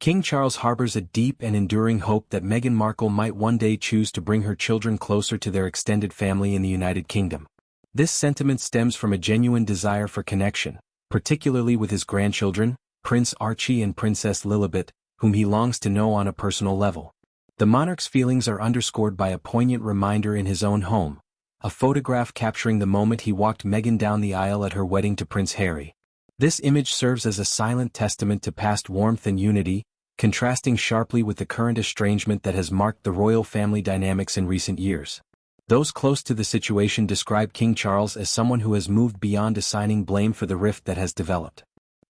King Charles harbors a deep and enduring hope that Meghan Markle might one day choose to bring her children closer to their extended family in the United Kingdom. This sentiment stems from a genuine desire for connection, particularly with his grandchildren, Prince Archie and Princess Lilibet, whom he longs to know on a personal level. The monarch's feelings are underscored by a poignant reminder in his own home, a photograph capturing the moment he walked Meghan down the aisle at her wedding to Prince Harry. This image serves as a silent testament to past warmth and unity, contrasting sharply with the current estrangement that has marked the royal family dynamics in recent years. Those close to the situation describe King Charles as someone who has moved beyond assigning blame for the rift that has developed.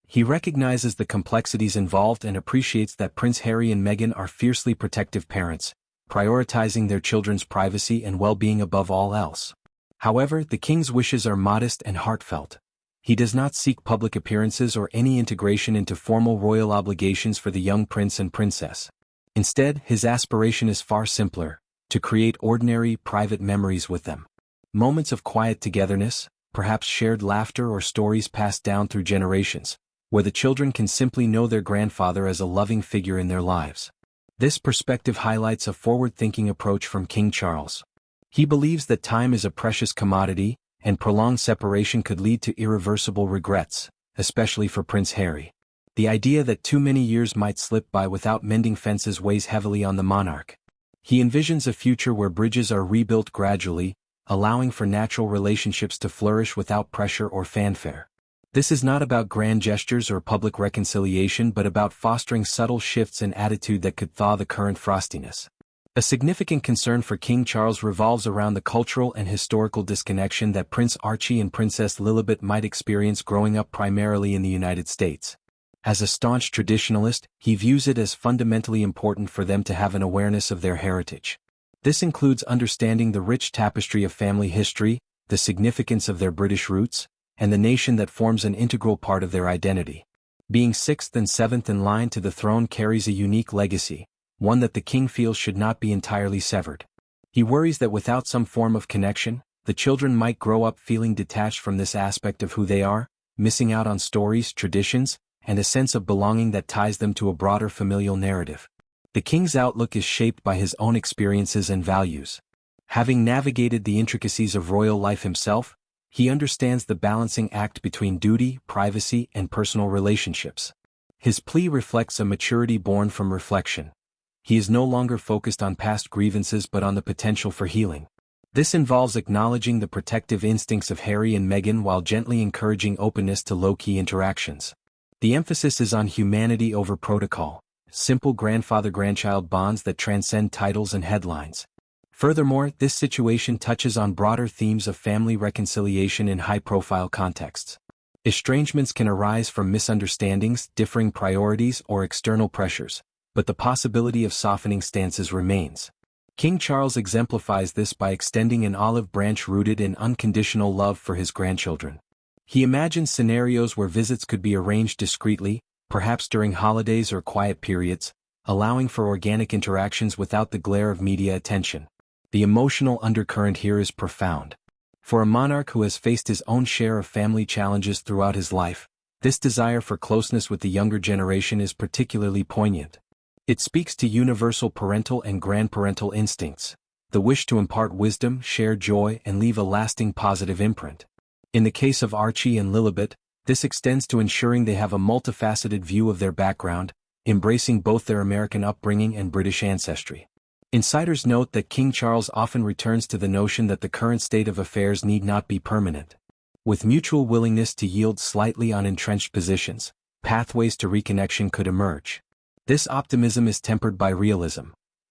He recognizes the complexities involved and appreciates that Prince Harry and Meghan are fiercely protective parents, prioritizing their children's privacy and well-being above all else. However, the king's wishes are modest and heartfelt. He does not seek public appearances or any integration into formal royal obligations for the young prince and princess. Instead, his aspiration is far simpler: to create ordinary, private memories with them. Moments of quiet togetherness, perhaps shared laughter or stories passed down through generations, where the children can simply know their grandfather as a loving figure in their lives. This perspective highlights a forward-thinking approach from King Charles. He believes that time is a precious commodity, and prolonged separation could lead to irreversible regrets, especially for Prince Harry. The idea that too many years might slip by without mending fences weighs heavily on the monarch. He envisions a future where bridges are rebuilt gradually, allowing for natural relationships to flourish without pressure or fanfare. This is not about grand gestures or public reconciliation but about fostering subtle shifts in attitude that could thaw the current frostiness. A significant concern for King Charles revolves around the cultural and historical disconnection that Prince Archie and Princess Lilibet might experience growing up primarily in the United States. As a staunch traditionalist, he views it as fundamentally important for them to have an awareness of their heritage. This includes understanding the rich tapestry of family history, the significance of their British roots, and the nation that forms an integral part of their identity. Being sixth and seventh in line to the throne carries a unique legacy, one that the king feels should not be entirely severed. He worries that without some form of connection, the children might grow up feeling detached from this aspect of who they are, missing out on stories, traditions, and a sense of belonging that ties them to a broader familial narrative. The king's outlook is shaped by his own experiences and values. Having navigated the intricacies of royal life himself, he understands the balancing act between duty, privacy, and personal relationships. His plea reflects a maturity born from reflection. He is no longer focused on past grievances but on the potential for healing. This involves acknowledging the protective instincts of Harry and Meghan while gently encouraging openness to low-key interactions. The emphasis is on humanity over protocol, simple grandfather-grandchild bonds that transcend titles and headlines. Furthermore, this situation touches on broader themes of family reconciliation in high-profile contexts. Estrangements can arise from misunderstandings, differing priorities, or external pressures, but the possibility of softening stances remains. King Charles exemplifies this by extending an olive branch rooted in unconditional love for his grandchildren. He imagines scenarios where visits could be arranged discreetly, perhaps during holidays or quiet periods, allowing for organic interactions without the glare of media attention. The emotional undercurrent here is profound. For a monarch who has faced his own share of family challenges throughout his life, this desire for closeness with the younger generation is particularly poignant. It speaks to universal parental and grandparental instincts, the wish to impart wisdom, share joy, and leave a lasting positive imprint. In the case of Archie and Lilibet, this extends to ensuring they have a multifaceted view of their background, embracing both their American upbringing and British ancestry. Insiders note that King Charles often returns to the notion that the current state of affairs need not be permanent. With mutual willingness to yield slightly on entrenched positions, pathways to reconnection could emerge. This optimism is tempered by realism.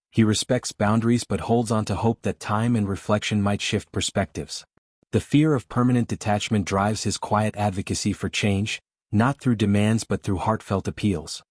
He respects boundaries but holds on to hope that time and reflection might shift perspectives. The fear of permanent detachment drives his quiet advocacy for change, not through demands but through heartfelt appeals.